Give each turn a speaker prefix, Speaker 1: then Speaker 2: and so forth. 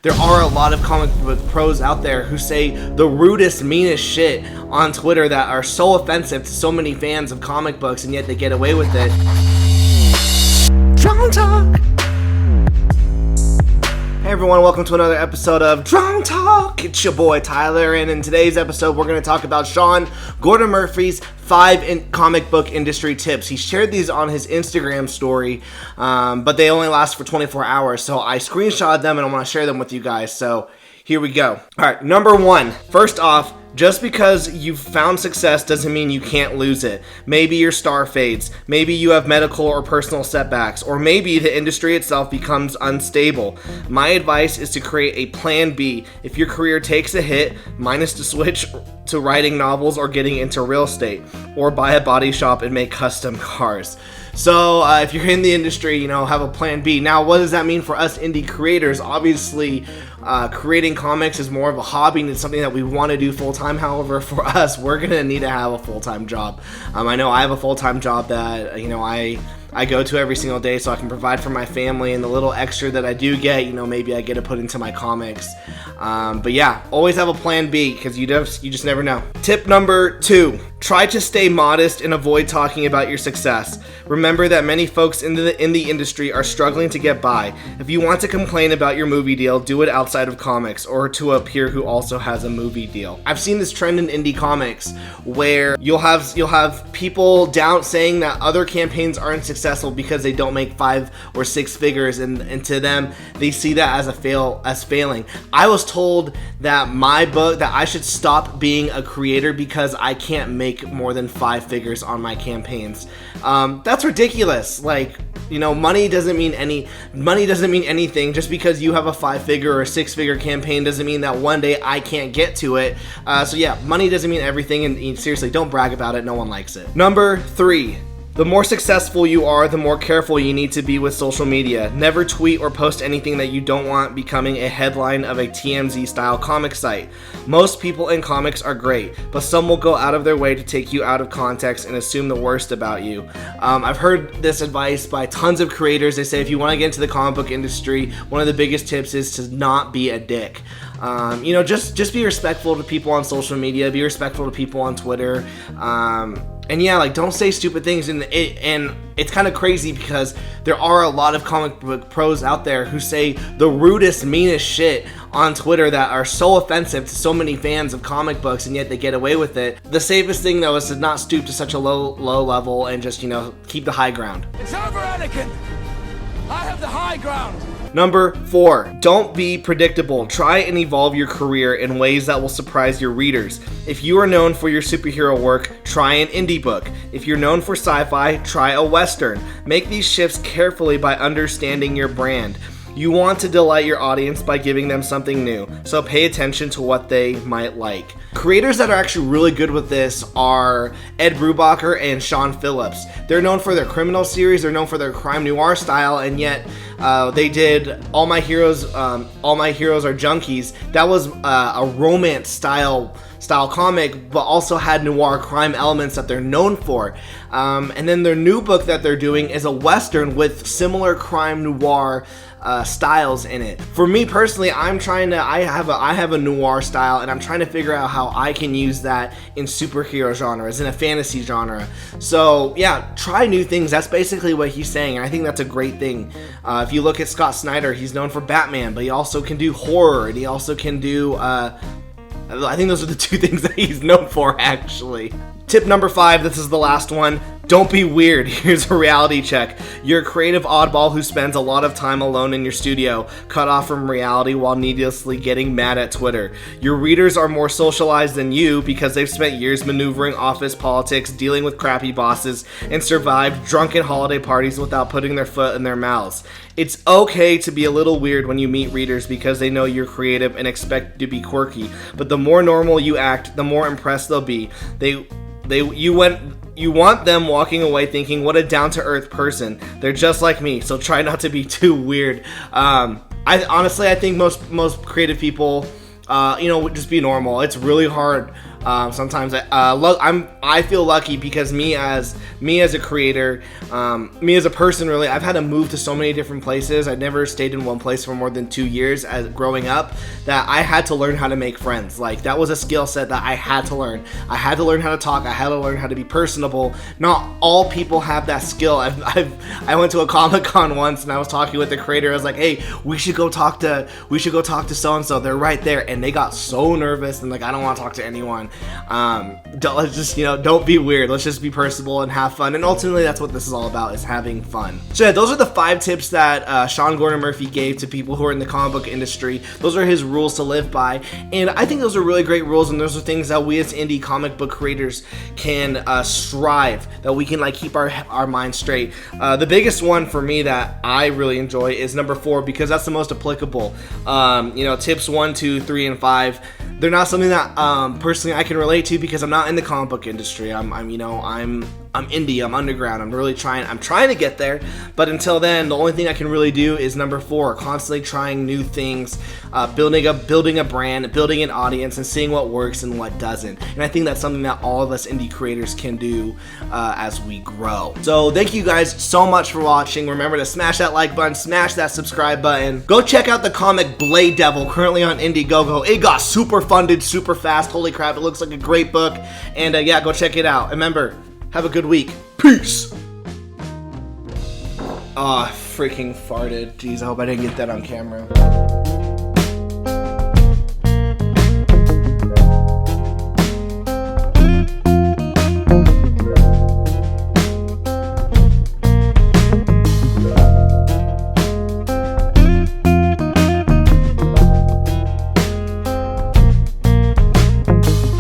Speaker 1: There are a lot of comic book pros out there who say the rudest, meanest shit on Twitter that are so offensive to so many fans of comic books, and yet they get away with it. Drawn Talk! Hey everyone, welcome to another episode of Drawn Talk. It's your boy Tyler, and in today's episode we're going to talk about Sean Gordon Murphy's 5 comic book industry tips. He shared these on his Instagram story, but they only last for 24 hours, so I screenshotted them and I want to share them with you guys, so here we go. Alright, number 1. First off, just because you've found success doesn't mean you can't lose it. Maybe your star fades, maybe you have medical or personal setbacks, or maybe the industry itself becomes unstable. My advice is to create a plan B. If your career takes a hit, mine is to switch to writing novels or getting into real estate, or buy a body shop and make custom cars. So if you're in the industry, have a plan B. Now, what does that mean for us indie creators? Obviously, creating comics is more of a hobby and it's something that we want to do full-time. However, for us, we're going to need to have a full-time job. I know I have a full-time job that, I go to every single day so I can provide for my family, and the little extra that I do get, maybe I get to put into my comics. But yeah, always have a plan B because you just never know. Tip number 2, try to stay modest and avoid talking about your success. Remember that many folks in the industry are struggling to get by. If you want to complain about your movie deal, do it outside of comics or to a peer who also has a movie deal. I've seen this trend in indie comics where you'll have people down saying that other campaigns aren't successful because they don't make 5 or 6 figures, and to them they see that as failing. I was told that that I should stop being a creator because I can't make more than 5 figures on my campaigns. That's ridiculous. Money doesn't mean anything. Just because you have a 5-figure or a 6-figure campaign doesn't mean that one day I can't get to it. So yeah, money doesn't mean everything, and seriously, don't brag about it. No one likes it. Number 3. The more successful you are, the more careful you need to be with social media. Never tweet or post anything that you don't want becoming a headline of a TMZ-style comic site. Most people in comics are great, but some will go out of their way to take you out of context and assume the worst about you. I've heard this advice by tons of creators. They say if you want to get into the comic book industry, one of the biggest tips is to not be a dick. Just be respectful to people on social media, be respectful to people on Twitter, and yeah, don't say stupid things. And it's kind of crazy because there are a lot of comic book pros out there who say the rudest, meanest shit on Twitter that are so offensive to so many fans of comic books, and yet they get away with it. The safest thing, though, is to not stoop to such a low level and just, keep the high ground.
Speaker 2: It's over, Anakin! I have the high ground!
Speaker 1: Number 4, don't be predictable. Try and evolve your career in ways that will surprise your readers. If you are known for your superhero work, try an indie book. If you're known for sci-fi, try a western. Make these shifts carefully by understanding your brand. You want to delight your audience by giving them something new, so pay attention to what they might like. Creators that are actually really good with this are Ed Brubaker and Sean Phillips. They're known for their criminal series, they're known for their crime noir style, and yet they did All My Heroes Are Junkies. That was a romance style comic, but also had noir crime elements that they're known for. And then their new book that they're doing is a western with similar crime noir styles in it. For me personally, I have a noir style, and I'm trying to figure out how I can use that in superhero genres, in a fantasy genre. So yeah, try new things. That's basically what he's saying, and I think that's a great thing. If you look at Scott Snyder, he's known for Batman, but he also can do horror, and he also can do I think those are the 2 things that he's known for, actually. Tip number 5, this is the last one. Don't be weird. Here's a reality check. You're a creative oddball who spends a lot of time alone in your studio, cut off from reality while needlessly getting mad at Twitter. Your readers are more socialized than you because they've spent years maneuvering office politics, dealing with crappy bosses, and survived drunken holiday parties without putting their foot in their mouths. It's okay to be a little weird when you meet readers because they know you're creative and expect you to be quirky, but the more normal you act, the more impressed they'll be. You want them walking away thinking, what a down-to-earth person. They're just like me, so try not to be too weird. I think most creative people, just be normal. It's really hard Sometimes I feel lucky because me as a creator, me as a person, really, I've had to move to so many different places. I never stayed in one place for more than 2 years as growing up, that I had to learn how to make friends. Like, that was a skill set that I had to learn. I had to learn how to talk. I had to learn how to be personable. Not all people have that skill. I went to a Comic-Con once and I was talking with the creator. I was like, hey, we should go talk to so and so. They're right there, and they got so nervous and like, I don't want to talk to anyone. Let's just, don't be weird. Let's just be personable and have fun. And ultimately, that's what this is all about, is having fun. So yeah, those are the 5 tips that Sean Gordon Murphy gave to people who are in the comic book industry. Those are his rules to live by, and I think those are really great rules, and those are things that we as indie comic book creators can strive, that we can like keep our minds straight. The biggest one for me that I really enjoy is number 4, because that's the most applicable. Tips 1, 2, 3, and 5. They're not something that personally I can relate to because I'm not in the comic book industry. I'm indie, I'm underground, I'm trying to get there, but until then, the only thing I can really do is number 4, constantly trying new things, building a brand, building an audience, and seeing what works and what doesn't. And I think that's something that all of us indie creators can do as we grow. So thank you guys so much for watching. Remember to smash that like button, smash that subscribe button. Go check out the comic Blade Devil, currently on Indiegogo. It got super funded super fast. Holy crap, it looks like a great book. And yeah, go check it out. Remember, have a good week. Peace! Oh, I freaking farted. Jeez, I hope I didn't get that on camera.